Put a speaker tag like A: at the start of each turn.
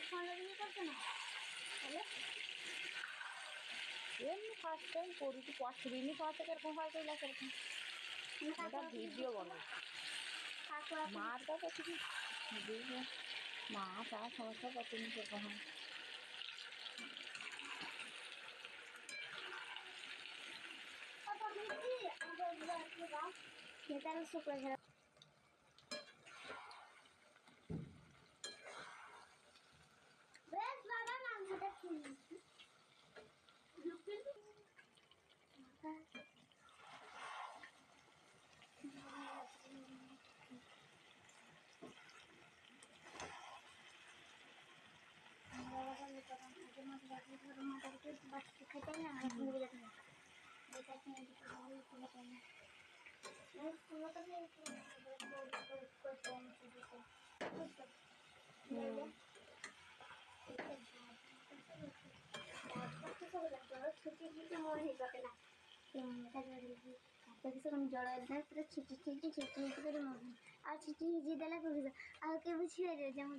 A: ঠান্ডা দিকে করছে না তাহলে
B: এমনি ফার্স্ট টাইম করছি পছরিনি পাশে কিরকম হয় কইলা সেরকম এটা ভিডিও বলো মার কাছে কিছু বুঝবে মা তা সমস্যা পছন্দ কিরকম হয়
A: তাহলে শুক্র বেশ বাবা মাংসটা খেয়ে খেতে না ছুটি দিতে মনে হয়ে যাবে না কিছুক্ষণ জল পুরো ছিটি ছিটি ছিটি ছিটি করে মনে আর ছিটি ভিজিয়ে দিলে আর কেউ ছিঁড়ে যায় যেমন